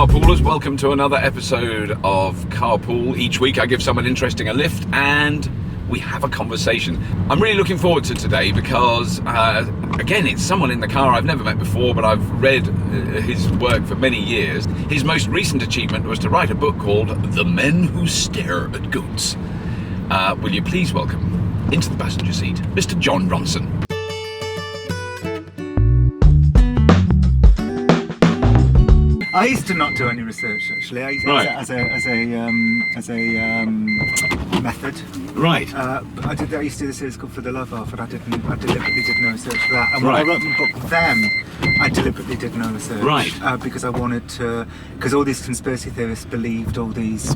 Carpoolers, welcome to another episode of Carpool. Each week I give someone interesting a lift and we have a conversation. I'm really looking forward to today because, again, it's someone in the car I've never met before, but I've read his work for many years. His most recent achievement was to write a book called The Men Who Stare at Goats. Will you please welcome into the passenger seat, Mr. Jon Ronson. I used to not do any research actually. As a method. Right. I used to do the series called For the Love Of, and I deliberately did no research for that. And when Right. I wrote my book, I deliberately did no research. Right. Because I wanted to, because all these conspiracy theorists believed all these,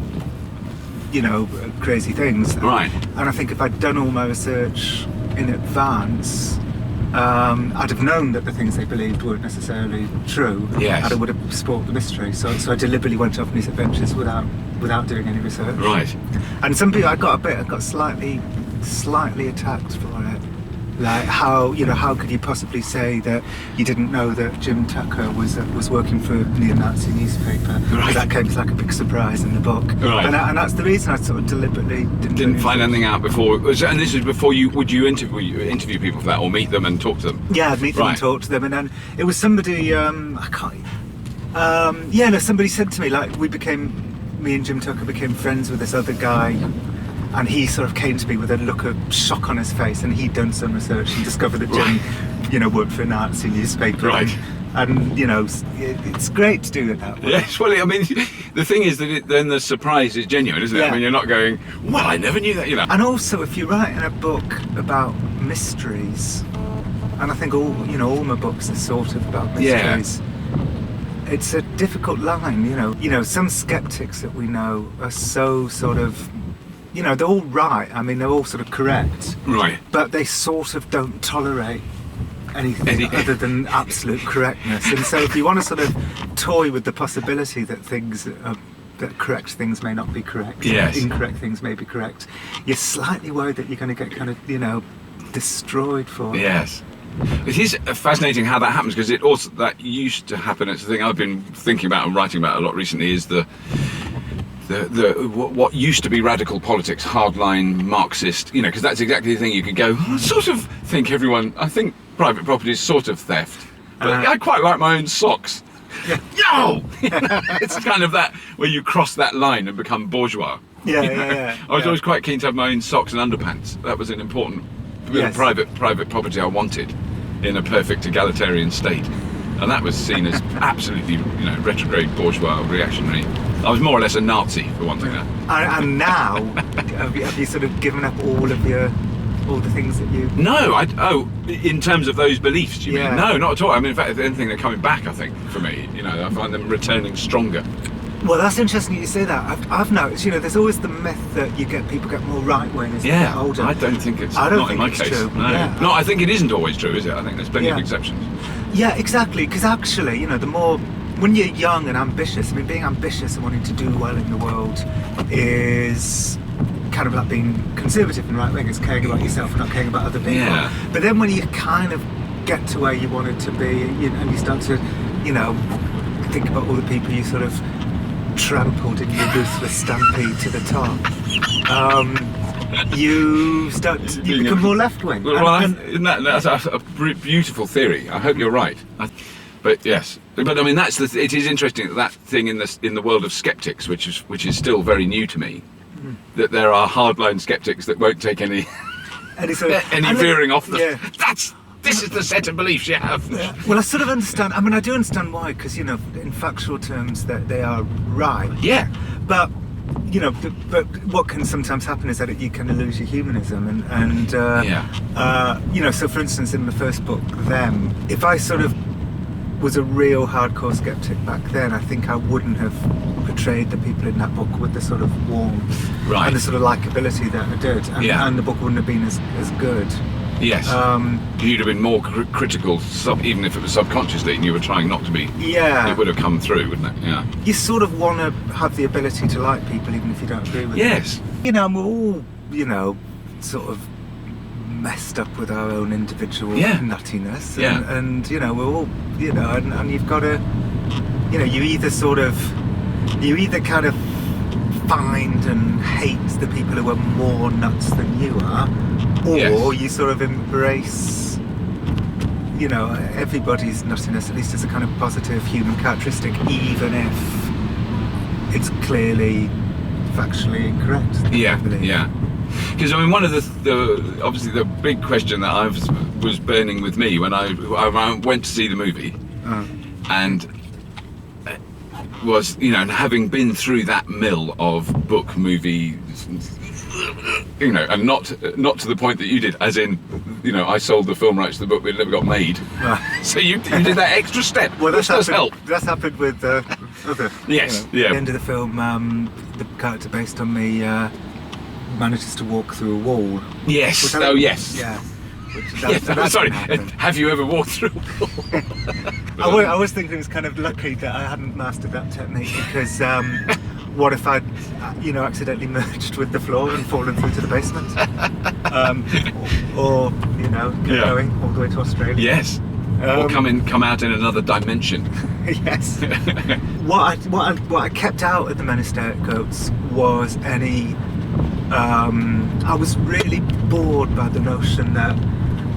crazy things. Right. And I think if I'd done all my research in advance, I'd have known that the things they believed weren't necessarily true. Yes. And I would have spoilt the mystery. So I deliberately went off on these adventures without doing any research. Right. And some people, I got slightly attacked for it. Like how could you possibly say that you didn't know that Jim Tucker was working for a neo-Nazi newspaper? Right. That came as like a big surprise in the book. Right. And that's the reason I sort of deliberately Didn't find anything out before. And this is before would you interview people for that or meet them and talk to them? Yeah, I'd meet them and talk to them, and then it was somebody somebody said to me, like, me and Jim Tucker became friends with this other guy, and he sort of came to me with a look of shock on his face, and he'd done some research and discovered that Jim, worked for a Nazi newspaper. Right. And it's great to do it that way. Yes, well, I mean, the thing is that then the surprise is genuine, isn't it? Yeah. I mean, you're not going, well, I never knew that, And also, if you're writing a book about mysteries, and I think all my books are sort of about mysteries. Yeah. It's a difficult line, some skeptics that we know are so sort of, they're all right. I mean, they're all sort of correct. Right. But they sort of don't tolerate anything other than absolute correctness. And so if you want to sort of toy with the possibility that that correct things may not be correct, yes, incorrect things may be correct, you're slightly worried that you're going to get kind of, destroyed for it. Yes. It is fascinating how that happens, because that used to happen. It's the thing I've been thinking about and writing about a lot recently, is what used to be radical politics, hardline Marxist, because that's exactly the thing. You could go, I think private property is sort of theft, but I quite like my own socks. Yeah. Yo! It's kind of that, where you cross that line and become bourgeois. Yeah. I was always quite keen to have my own socks and underpants. That was an important bit of private property I wanted in a perfect egalitarian state. And that was seen as absolutely, retrograde, bourgeois, reactionary. I was more or less a Nazi, for one thing. And now, have you sort of given up all the things that you... No, in terms of those beliefs, you mean? No, not at all. I mean, in fact, if anything, they're coming back, I think, for me. I find them returning stronger. Well, that's interesting you say that. I've noticed, there's always the myth that people get more right-wing as they get older. I don't think it's not in my case. True. No. Yeah. No, I think it isn't always true, is it? I think there's plenty of exceptions. Yeah, exactly. Because actually, the more... When you're young and ambitious, being ambitious and wanting to do well in the world is kind of like being conservative and right-wing. It's caring about yourself and not caring about other people. Yeah. But then when you kind of get to where you wanted to be, and you start to, think about all the people you sort of trampled in your ruthless stampede to the top, you become more left-wing. Well, that's a beautiful theory. I hope you're right. But yes, but I mean it is interesting that thing in the world of skeptics, which is still very new to me, that there are hardline skeptics that won't take any veering off the. Yeah. This is the set of beliefs you have. Yeah. Well, I sort of understand. I mean, I do understand why, because in factual terms that they are right. Yeah. But but what can sometimes happen is that you kind of lose your humanism, and so for instance, in the first book, if I sort of was a real hardcore skeptic back then, I think I wouldn't have portrayed the people in that book with the sort of warmth and the sort of likability that I did, and the book wouldn't have been as good. Yes. You'd have been more critical, even if it was subconsciously, and you were trying not to be. Yeah. It would have come through, wouldn't it? Yeah. You sort of want to have the ability to like people, even if you don't agree with them. Yes. And we're all, sort of messed up with our own individual nuttiness, and we're all, and you've got to you know, you either kind of find and hate the people who are more nuts than you are, or you sort of embrace, you know, everybody's nuttiness, at least as a kind of positive human characteristic, even if it's clearly factually incorrect. Yeah, yeah. Because I mean, one of the obviously the big question that was burning with me when I went to see the movie, and was, you know, having been through that mill of book, movie, you know, and not to the point that you did, as in, you know, I sold the film rights to the book, but it never got made. So you did that extra step. Well, which does help. That's happened with other. Yes, you know, the end of the film, the character based on me manages to walk through a wall. Yes. Oh, yes. Yeah. Sorry. Have you ever walked through a wall? I was thinking it was kind of lucky that I hadn't mastered that technique, because what if I'd, you know, accidentally merged with the floor and fallen through to the basement, or you know, going all the way to Australia. Yes. Or come out in another dimension. Yes. What I kept out at the Men Hysteric Goats was any. I was really bored by the notion that,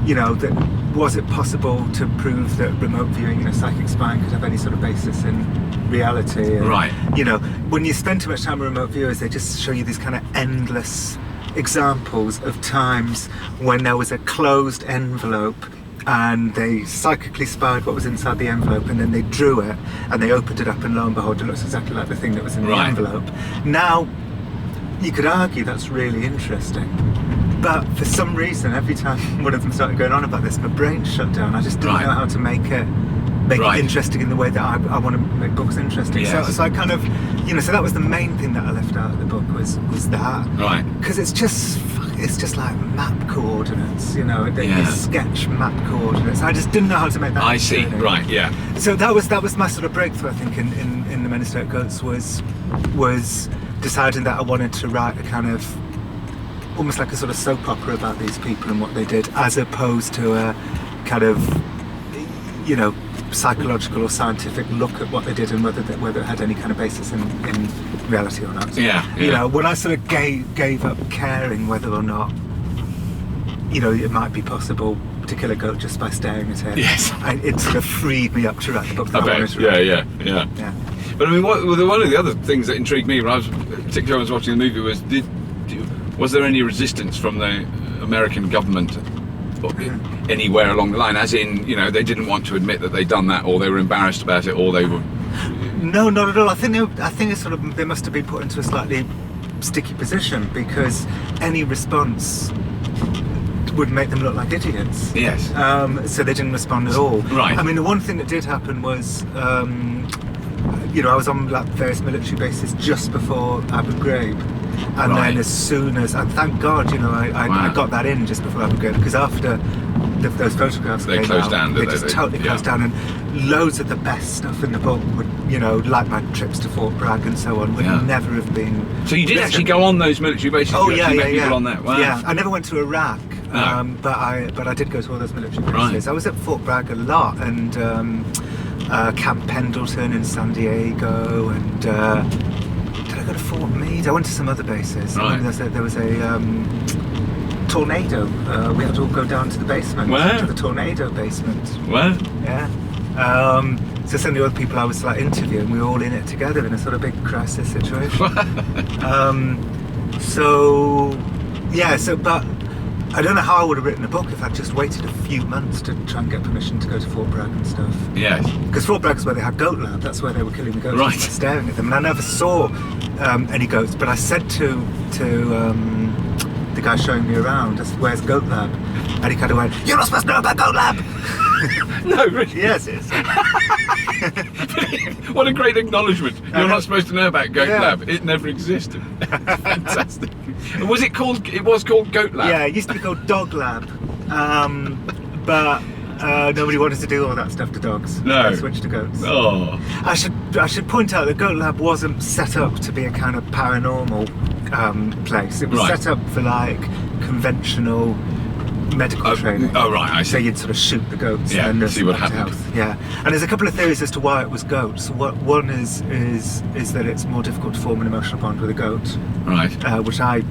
you know, that was it possible to prove that remote viewing in a psychic spine could have any sort of basis in reality? And, right. You know, when you spend too much time with remote viewers, they just show you these kind of endless examples of times when there was a closed envelope and they psychically spied what was inside the envelope, and then they drew it and they opened it up, and lo and behold, it looks exactly like the thing that was in the envelope. Now, you could argue that's really interesting, but for some reason, every time one of them started going on about this, my brain shut down. I just didn't know how to make it interesting in the way that I want to make books interesting. Yes. So I kind of, you know, so that was the main thing that I left out of the book was that. Right. Because it's just like map coordinates, you know, they sketch map coordinates. I just didn't know how to make that. I see. Right. Yeah. So that was my sort of breakthrough, I think, in the Men Hysteric Goats was deciding that I wanted to write a kind of almost like a sort of soap opera about these people and what they did, as opposed to a kind of, you know, psychological or scientific look at what they did and whether it had any kind of basis in reality or not. Yeah. You know, when I sort of gave up caring whether or not, you know, it might be possible to kill a goat just by staring at it. Yes. It sort of freed me up to write the book that I wanted to write. Yeah. But I mean, one of the other things that intrigued me particularly when I was watching the movie was there any resistance from the American government anywhere along the line? As in, you know, they didn't want to admit that they'd done that, or they were embarrassed about it, or they were. No, not at all. I think it's sort of, they must have been put into a slightly sticky position, because any response would make them look like idiots. Yes. So they didn't respond at all. Right. I mean, the one thing that did happen was, you know, I was on like various military bases just before Abu Ghraib, and then as soon as, and thank God, you know, I got that in just before Abu Ghraib, because after those photographs they closed down, they just totally closed down, and loads of the best stuff in the book would, you know, like my trips to Fort Bragg and so on, would never have been. So you did actually go on those military bases? Oh, you met people on that? Wow. Yeah, I never went to Iraq, but I did go to all those military bases. I was at Fort Bragg a lot, and Camp Pendleton in San Diego, and did I go to Fort Meade? I went to some other bases. Right. There was a tornado. We had to all go down to the basement, to the tornado basement. What? Yeah. So some of the other people I was like interviewing, we were all in it together in a sort of big crisis situation. But I don't know how I would have written a book if I'd just waited a few months to try and get permission to go to Fort Bragg and stuff. Yes. Because Fort Bragg is where they had goat lab. That's where they were killing the goats by staring at them. And I never saw any goats, but I said to the guy showing me around, "Where's goat lab?" And he kind of went, "You're not supposed to know about goat lab." No, really? Yes, it is. What a great acknowledgement. You're not supposed to know about Goat Lab. It never existed. Fantastic. And was it called? It was called Goat Lab. Yeah, it used to be called Dog Lab, but nobody wanted to do all that stuff to dogs. No. They switched to goats. Oh. I should point out that Goat Lab wasn't set up to be a kind of paranormal place. It was set up for like conventional medical training. Oh right, I see. So you'd sort of shoot the goats and then nurse see them what back to happened. health. Yeah, and there's a couple of theories as to why it was goats. One is that it's more difficult to form an emotional bond with a goat, Right. Which I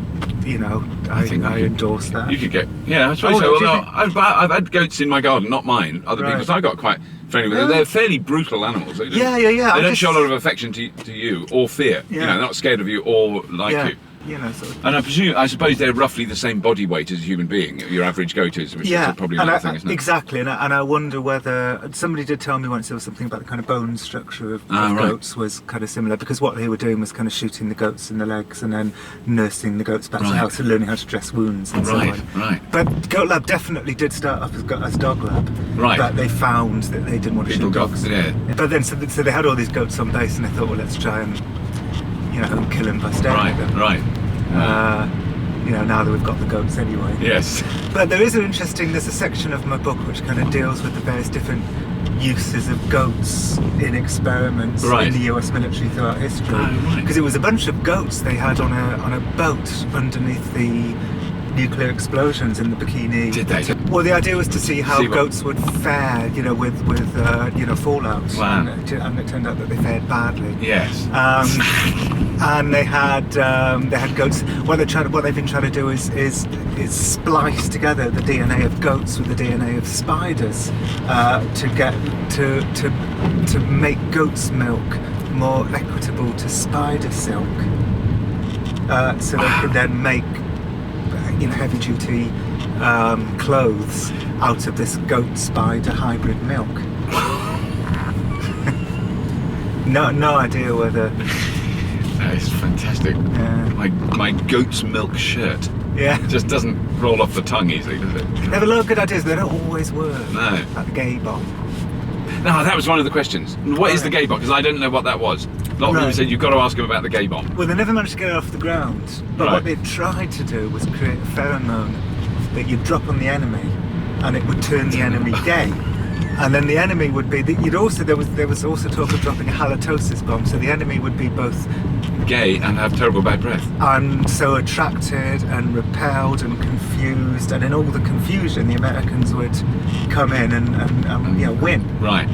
endorse that. You could get, I suppose so. Well, I've had goats in my garden, not mine, other people's. I got quite friendly with them. They're fairly brutal animals. They don't, They don't show a lot of affection to you or fear. Yeah. They're not scared of you or like you. Sort of. And I suppose they're roughly the same body weight as a human being. Your average goat is, which is probably another thing, isn't it? Exactly, and I wonder whether somebody did tell me once there was something about the kind of bone structure of goats was kind of similar, because what they were doing was kind of shooting the goats in the legs and then nursing the goats back to health and learning how to dress wounds and so on. Right. But Goat Lab definitely did start off as Dog Lab. Right. But they found that they didn't want to shoot dogs. Yeah. But then so they had all these goats on base, and they thought, well, let's try and kill them by staring at them. Right. Now that we've got the goats anyway. Yes. But there's a section of my book which kind of deals with the various different uses of goats in experiments in the US military throughout history. Because it was a bunch of goats they had on a boat underneath the nuclear explosions in the Bikini. Did they? Well, the idea was to see how goats would fare, with fallout. Wow. And it turned out that they fared badly. Yes. And they had goats. What they've been trying to do is splice together the DNA of goats with the DNA of spiders to get to make goat's milk more equitable to spider silk, so they could then make heavy duty clothes out of this goat spider hybrid milk. No idea whether. That is fantastic. Yeah. My goat's milk shirt. Yeah. It just doesn't roll off the tongue easily, does it? They have a lot of good ideas, but they don't always work. No. Like the gay bomb. No, that was one of the questions. What is the gay bomb? Because I don't know what that was. A lot of people said you've got to ask him about the gay bomb. Well, they never managed to get it off the ground. But what they tried to do was create a pheromone that you'd drop on the enemy, and it would turn the enemy gay. And then the enemy would be. There was also talk of dropping a halitosis bomb, so the enemy would be both gay and have terrible bad breath. And so attracted and repelled and confused, and in all the confusion, the Americans would come in and win. Right.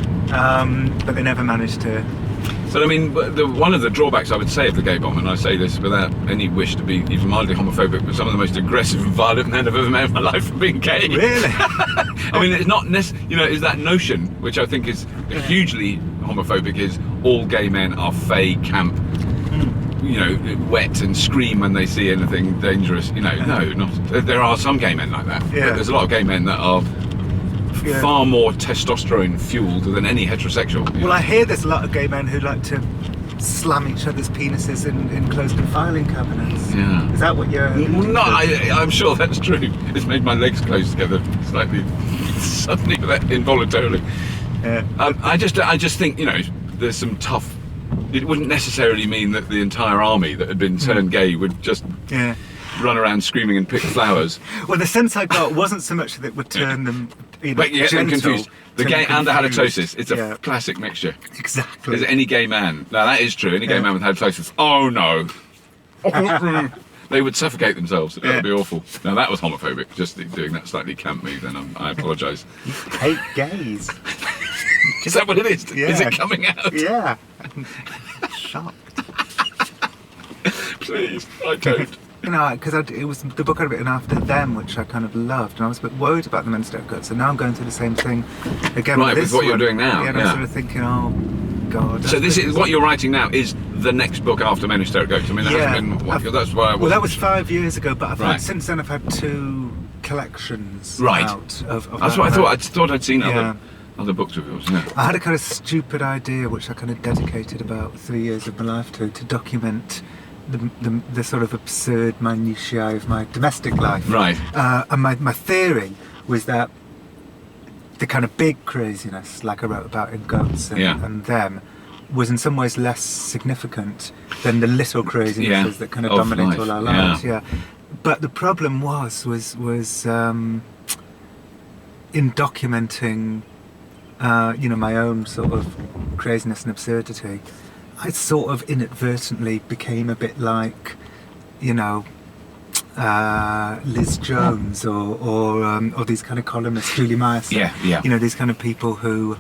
But they never managed to. So I mean, one of the drawbacks I would say of the gay bomb, and I say this without any wish to be even mildly homophobic, but some of the most aggressive and violent men I've ever met in my life for being gay. Really? I mean, it's not is that notion, which I think is hugely homophobic, is all gay men are fey, camp, wet and scream when they see anything dangerous. No, not. There are some gay men like that. Yeah. But there's a lot of gay men that are far more testosterone fueled than any heterosexual. Well, I hear there's a lot of gay men who like to slam each other's penises in closed-in filing cabinets. Yeah. Is that what you're? No, I'm sure that's true. It's made my legs close together slightly, suddenly, involuntarily. Yeah. I just think there's some tough. It wouldn't necessarily mean that the entire army that had been turned gay would just run around screaming and pick flowers. Well, the sense I got wasn't so much that it would turn them. But you get them confused. The gay and the halitosis. It's a Yeah. classic mixture. Exactly. Is any gay man? Now that is true. Any gay man with halitosis. Oh no. They would suffocate themselves. That would be awful. Now that was homophobic. Just doing that slightly camp move. Then I apologise. You hate gays. Is that what it is? Yeah. Is it coming out? Yeah. I'm shocked. Please, I don't. Because it was the book I'd written after them, which I kind of loved, and I was a bit worried about the men's goats. So now I'm going through the same thing again. Right, with with what you're doing now. Yeah, and I'm sort of thinking, oh God. So this is what you're writing now is the next book after Men Who Stare at Goats. I mean, that hasn't been. That's why. Well, that was 5 years ago, but since then I've had 2 collections out of that's what I thought. I thought I'd seen other books of yours. Yeah. I had a kind of stupid idea, which I kind of dedicated about 3 years of my life to document the sort of absurd minutiae of my domestic life. Right. And my theory was that the kind of big craziness, like I wrote about in Goats and them, was in some ways less significant than the little crazinesses that kind of dominate all our lives. Yeah. But the problem was in documenting, my own sort of craziness and absurdity. I sort of inadvertently became a bit like, Liz Jones or these kind of columnists, Julie Myerson. Yeah. You know, these kind of people who,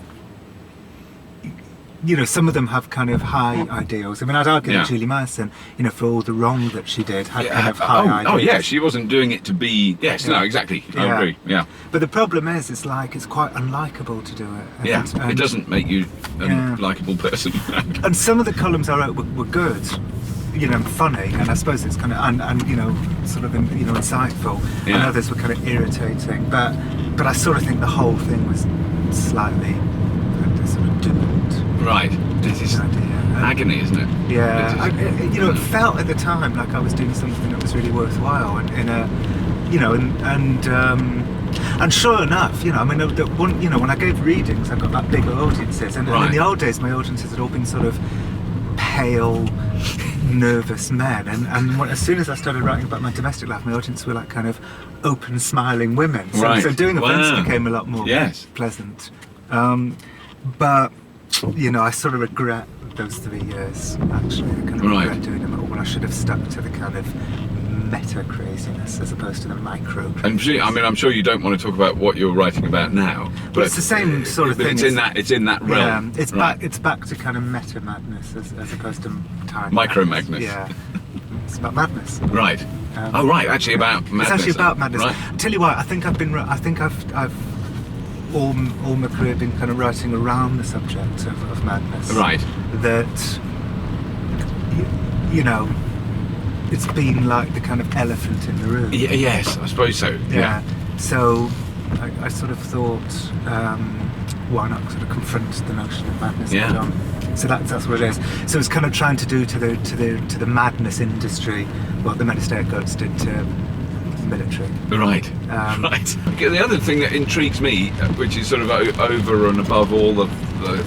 you know, some of them have kind of high ideals. I mean, I'd argue that Julie Myerson, you know, for all the wrong that she did, had kind of high ideals. Oh, yeah, she wasn't doing it to be... Yes, no, exactly. I agree, yeah. But the problem is, it's quite unlikable to do it. And it doesn't make you a likeable person. And some of the columns I wrote were good, you know, funny, and I suppose it's kind of, and you know, sort of, you know, insightful. Yeah. And others were kind of irritating. But I sort of think the whole thing was slightly sort of doomed. Right. This is agony, isn't it? Yeah. You know, it felt at the time like I was doing something that was really worthwhile, and in a, you know, and sure enough, you know, I mean, you know, when I gave readings, I got like bigger audiences, and in the old days, my audiences had all been sort of pale, nervous men, and as soon as I started writing about my domestic life, my audience were like kind of open, smiling women. So doing events became a lot more pleasant. But you know, I sort of regret those 3 years. Actually, I kind of regret doing them all when I should have stuck to the kind of meta craziness as opposed to the micro craziness. I mean, I'm sure you don't want to talk about what you're writing about now, but it's the same sort of thing. It's in that realm. Yeah, it's back to kind of meta madness as opposed to tiny micro madness. Yeah, it's about madness. Right. Actually about madness. It's actually about madness. Right. Tell you what, I think I've all my career been kind of writing around the subject of madness. Right. That, you know, it's been like the kind of elephant in the room. Yes, I suppose so. Yeah. So I sort of thought, why not sort of confront the notion of madness head on? So that's what it is. So it's kind of trying to do to the madness industry what the Mediterranean goats did to military. Right. The other thing that intrigues me, which is sort of over and above all the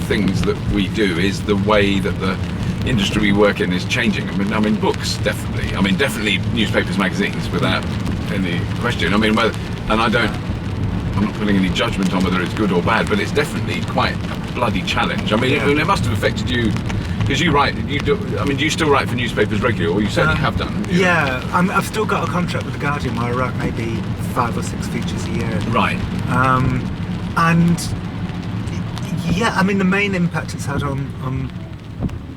things that we do, is the way that the industry we work in is changing. I mean books, definitely. I mean, definitely newspapers, magazines, without any question. I mean, I'm not putting any judgment on whether it's good or bad, but it's definitely quite a bloody challenge. I mean, it must have affected you. Because you write, do you still write for newspapers regularly, or you certainly have done? Yeah, I've still got a contract with The Guardian where I write maybe 5 or 6 features a year. Right. And yeah, I mean, the main impact it's had on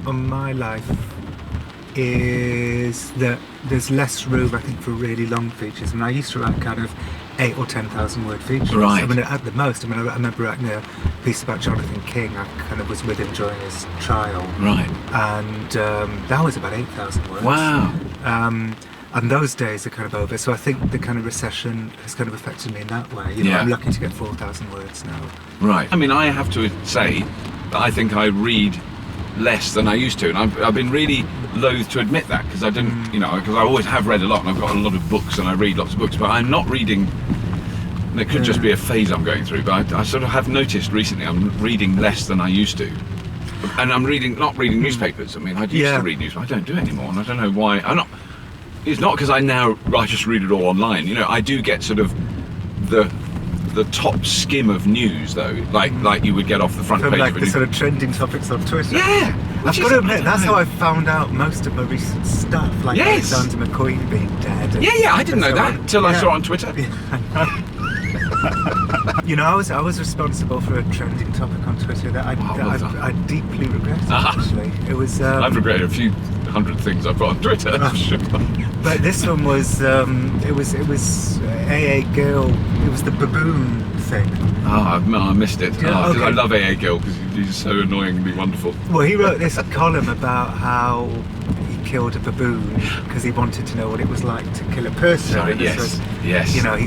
my life is that there's less room, I think, for really long features. And I used to write kind of 8,000 or 10,000 word features. Right. I mean, at the most. I mean, I remember writing a piece about Jonathan King. I kind of was with him during his trial. Right. And that was about 8,000 words. Wow. And those days are kind of over. So I think the kind of recession has kind of affected me in that way. You know, I'm lucky to get 4,000 words now. Right. I mean, I have to say that I think I read less than I used to, and I've been really loath to admit that, because I didn't, you know, because I always have read a lot, and I've got a lot of books, and I read lots of books, but I'm not reading. There could just be a phase I'm going through, but I sort of have noticed recently I'm reading less than I used to, and I'm not reading newspapers. I mean, I used to read newspapers. I don't do it anymore, and I don't know why. It's not because I just read it all online. You know, I do get sort of the top skim of news, though, like you would get off the front page. Like the sort of trending topics on Twitter. Yeah. I've got to admit, that's how I found out most of my recent stuff, like Alexander McQueen being dead. I didn't know that until I saw it on Twitter. You know, I was responsible for a trending topic on Twitter that I deeply regretted. Actually, it was. I've regretted a few hundred things I've got on Twitter. I'm sure. But this one was. It was AA Girl. It was the baboon thing. Oh, I missed it. Yeah, okay. I love AA Girl because he's so annoyingly wonderful. Well, he wrote this column about how he killed a baboon because he wanted to know what it was like to kill a person. Sorry, yes. You know,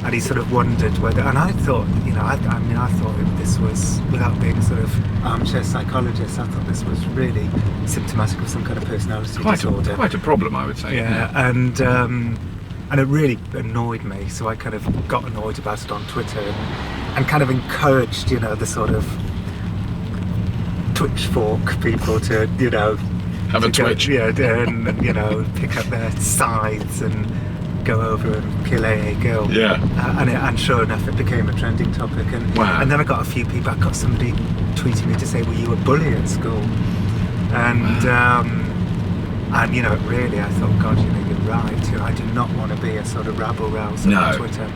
and he sort of wondered whether, and I thought, you know, I thought this was, without being a sort of armchair psychologist, I thought this was really symptomatic of some kind of personality disorder. Quite a problem, I would say. Yeah. And it really annoyed me, so I kind of got annoyed about it on Twitter and kind of encouraged, you know, the sort of Twitchfork people to, you know, have a twitch. And you know, pick up their scythes and go over and kill AA Girl. Yeah. And sure enough, it became a trending topic. And then I got a few people. I got somebody tweeting me to say, "Well, you were bullied at school," and you know, really, I thought, God, you know, you're right. You know, I do not want to be a sort of rabble-rouser on Twitter.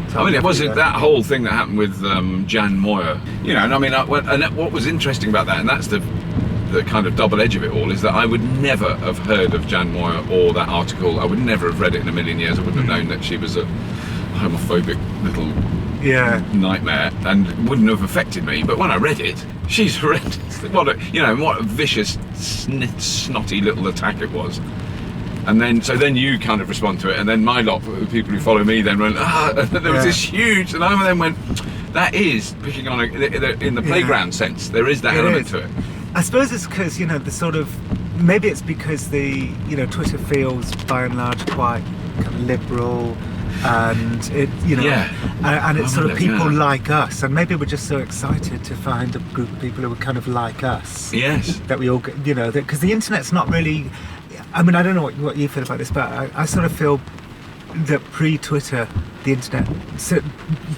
So I mean, it wasn't that whole thing that happened with Jan Moyer, you know. And I mean, and what was interesting about that, and that's the kind of double edge of it all, is that I would never have heard of Jan Moyer or that article. I would never have read it in a million years. I wouldn't have known that she was a homophobic little nightmare, and wouldn't have affected me. But when I read it, she's horrendous. What a vicious, snotty little attack it was. And then you kind of respond to it, and then my lot of people who follow me then went, there was this huge, and I then went, that is picking on in the playground sense. There is that element to it. I suppose it's because, you know, the sort of, maybe it's because Twitter feels by and large quite kind of liberal, and it, you know, and it's sort of people like us, and maybe we're just so excited to find a group of people who are kind of like us. Yes. That we all, you know, because the internet's not really. I mean, I don't know what you feel about this, but I sort of feel that pre-Twitter, the internet,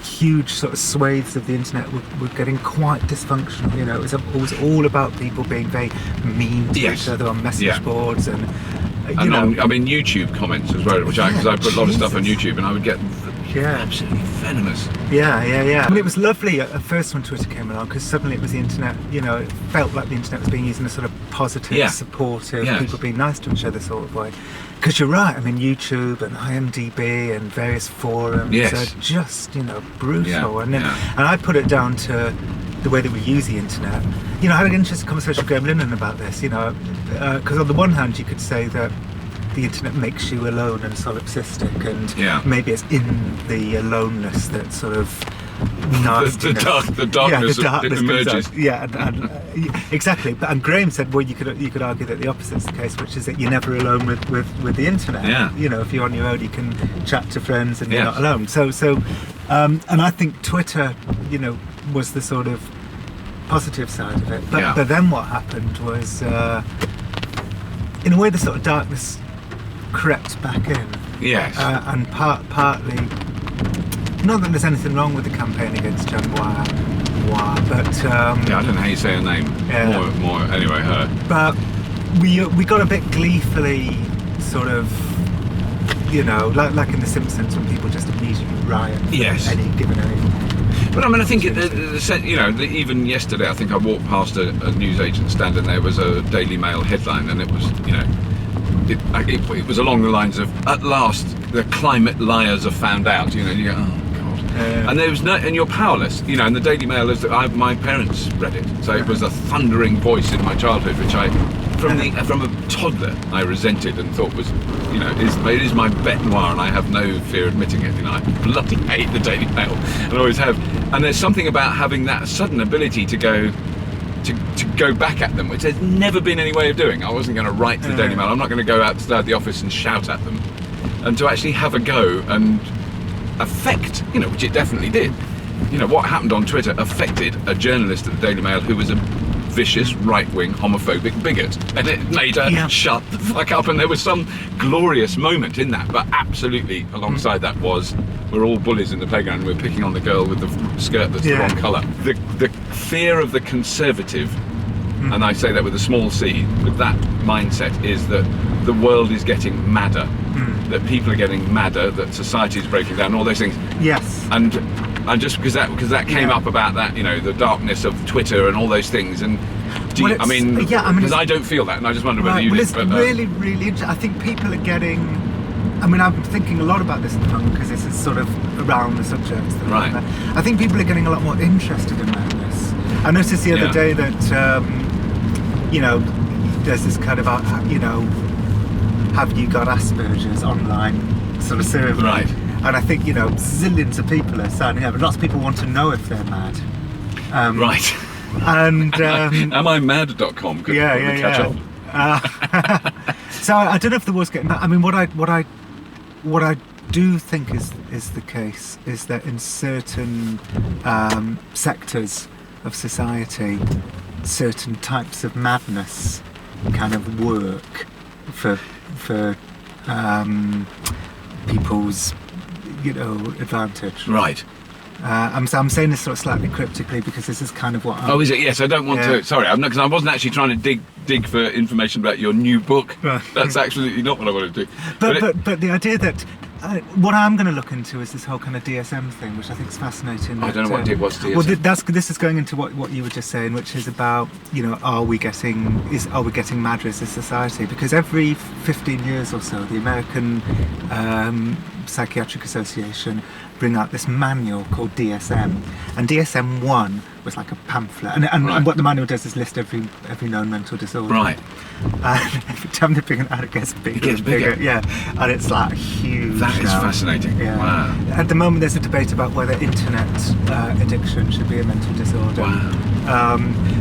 huge sort of swathes of the internet were getting quite dysfunctional. You know, it was all about people being very mean to each other on message boards, and you know, I mean, YouTube comments as well, because I put a lot of stuff on YouTube, and I would get absolutely venomous. Yeah. I mean, it was lovely at first when Twitter came along, because suddenly it was the internet, you know, it felt like the internet was being used in a sort of positive, supportive, people being nice to each other sort of way. Because you're right, I mean, YouTube and IMDb and various forums are just, you know, brutal. And I put it down to the way that we use the internet. You know, I had an interesting conversation with Graham Linehan about this, you know, because on the one hand you could say that the internet makes you alone and solipsistic, and maybe it's in the aloneness that sort of the darkness emerges. Exactly. And Graham said, well, you could argue that the opposite's the case, which is that you're never alone with the internet. You know, if you're on your own, you can chat to friends, and you're not alone. So and I think Twitter, you know, was the sort of positive side of it. But then what happened was, in a way, the sort of darkness crept back in. And partly, not that there's anything wrong with the campaign against Jan Moyer, but I don't know how you say her name. More anyway, her. But we got a bit gleefully sort of, you know, like in The Simpsons, when people just immediately riot for any given anything. But I mean, I think you know, even yesterday, I think I walked past a newsagent stand, and there was a Daily Mail headline, and it was, you know, it was along the lines of, at last the climate liars are found out. You know, and you go, oh god. And there was and you're powerless. You know, and the Daily Mail is my parents read it, so it was a thundering voice in my childhood, which from a toddler I resented and thought was, you know, it is my bête noire, and I have no fear admitting it. You know, I bloody hate the Daily Mail, and always have. And there's something about having that sudden ability to go back at them, which there's never been any way of doing. I wasn't going to write to the Daily Mail. I'm not going to go outside the office and shout at them. And to actually have a go and affect, you know, which it definitely did. You know, what happened on Twitter affected a journalist at the Daily Mail who was a vicious, right-wing, homophobic bigot. And it made her shut the fuck up. And there was some glorious moment in that. But absolutely, alongside that was, we're all bullies in the playground, and we're picking on the girl with the skirt that's the wrong colour. The fear of the conservative, and I say that with a small c, with that mindset, is that the world is getting madder, that people are getting madder, that society is breaking down, all those things. Yes. And just because that came up about that, you know, the darkness of Twitter and all those things, and because I don't feel that, and I just wonder whether you did. It's really, really interesting. I think people are getting. I mean, I'm thinking a lot about this at the moment, because this is sort of around the subject. Right. I think people are getting a lot more interested in madness. I noticed the other day that, you know, there's this kind of, you know, have you got Asperger's online sort of survey. Right. And I think, you know, zillions of people are signing up, and lots of people want to know if they're mad. Right. And am I mad.com? Catch up. So I don't know if the war's getting. I mean, what I do think is the case is that in certain sectors of society, certain types of madness kind of work for people's, you know, advantage. Right. I'm saying this sort of slightly cryptically because this is kind of what I'm... Oh, is it? Yes, I don't want to... Sorry, I'm not, because I wasn't actually trying to dig for information about your new book. Right. That's absolutely not what I want to do. But the idea that... what I'm going to look into is this whole kind of DSM thing, which I think is fascinating. I don't know what's DSM. Well, this is going into what you were just saying, which is about, are we getting madder as a society? Because every 15 years or so, the American Psychiatric Association bring out this manual called DSM, and DSM-1 was like a pamphlet, and what the manual does is list every known mental disorder. Right. And every time they bring it out, it gets bigger. It gets bigger. Yeah, and it's like huge. That is fascinating. Yeah. Wow. At the moment, there's a debate about whether internet addiction should be a mental disorder. Wow.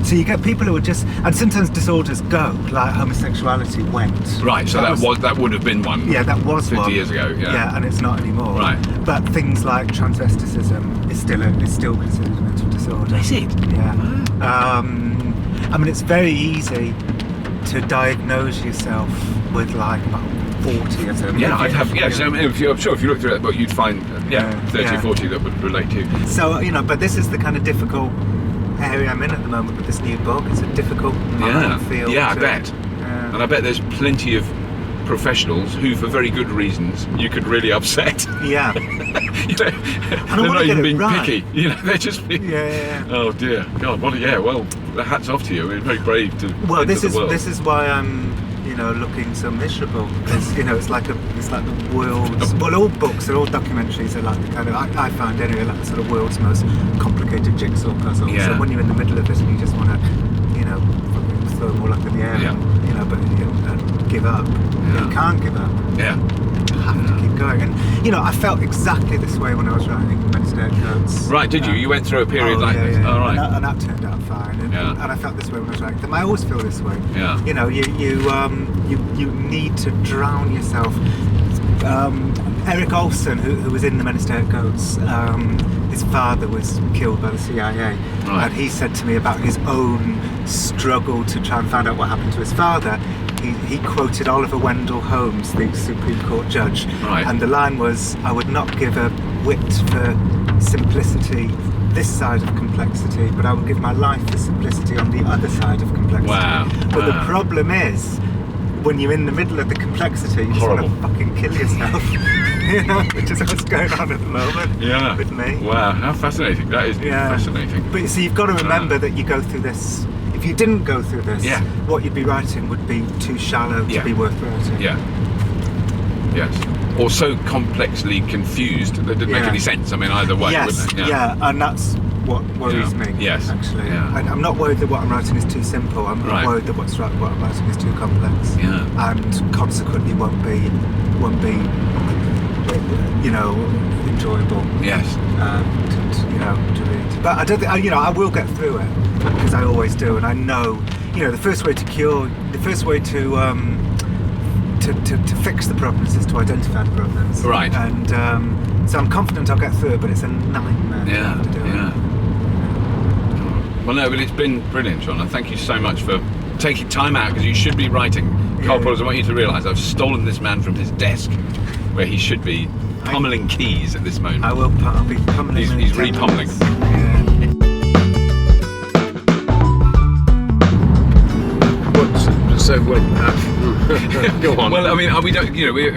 So you get people who are just, and sometimes disorders go, like homosexuality went. Right. So that would have been one. Yeah, that was 50 one. years ago. Yeah. Yeah, and it's not anymore. Right. But things like transvesticism is still considered a mental disorder. Is it? Yeah. I mean, it's very easy to diagnose yourself with like about 40 of them. Yeah, I'd have. Yeah, so I mean, I'm sure if you looked through that book, you'd find 30 or 40 that would relate to you. So but this is the kind of difficult area I'm in at the moment with this new book. It's a difficult field. Yeah, I bet. And I bet there's plenty of professionals who, for very good reasons, you could really upset. Yeah. They're not even being picky. They're just being... Yeah. Oh dear, God. Well, hats off to you. I mean, very brave to. Well, this the world. is why I'm looking so miserable. It's like the world's... Well, all books and all documentaries are like the kind of... I found anyway, like the sort of world's most complicated jigsaw puzzle. Yeah. So when you're in the middle of it and you just want to, throw them all up in the air, and give up. You can't give up. Yeah. You have to keep going. And, I felt exactly this way when I was writing Mental Codes. Right, did you? You went through a period like this? Yeah. Oh, right. And that turned out fine. And I felt this way when I was writing them. I always feel this way. Yeah. You need to drown yourself. Eric Olson, who was in the Mental Codes, his father was killed by the CIA, and he said to me about his own struggle to try and find out what happened to his father. He quoted Oliver Wendell Holmes, the Supreme Court judge, and the line was, "I would not give a whit for simplicity this side of complexity, but I would give my life for simplicity on the other side of complexity." Wow. But the problem is, when you're in the middle of the complexity, you just want to fucking kill yourself. Which is what's going on at the moment with me. Wow, how fascinating. That is fascinating. But so you've got to remember that you go through this. If you didn't go through this, what you'd be writing would be too shallow to be worth writing. Yeah. Yes. Or so complexly confused that it didn't make any sense. I mean, either way, wouldn't it? Yeah, and that's what worries me. Yes. Actually. I'm not worried that what I'm writing is too simple. I'm worried that what I'm writing is too complex. Yeah. And consequently won't be enjoyable. Yes. To read. But I don't think I will get through it because I always do, and I know the first way to fix the problems is to identify the problems. Right. And so I'm confident I'll get through it, but it's a nightmare. Yeah. To do it. Well, no, but it's been brilliant, Jon, and thank you so much for taking time out, because you should be writing. Carpool, I want you to realise I've stolen this man from his desk, where he should be pummeling keys at this moment. I'll be pummeling. He's re-pummeling. Go on. Well, I mean, we don't.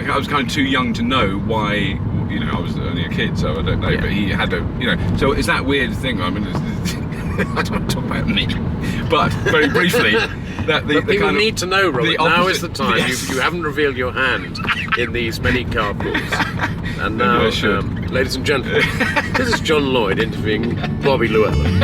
I was kind of too young to know why. I was only a kid, so I don't know. Yeah. But he had a. So it's that weird thing. I mean, I don't want to talk about me, but very briefly, that the people kind need to know, Robert. Now is the time. Yes. You haven't revealed your hand in these many carpools, and now, ladies and gentlemen, this is John Lloyd interviewing Bobby Llewellyn.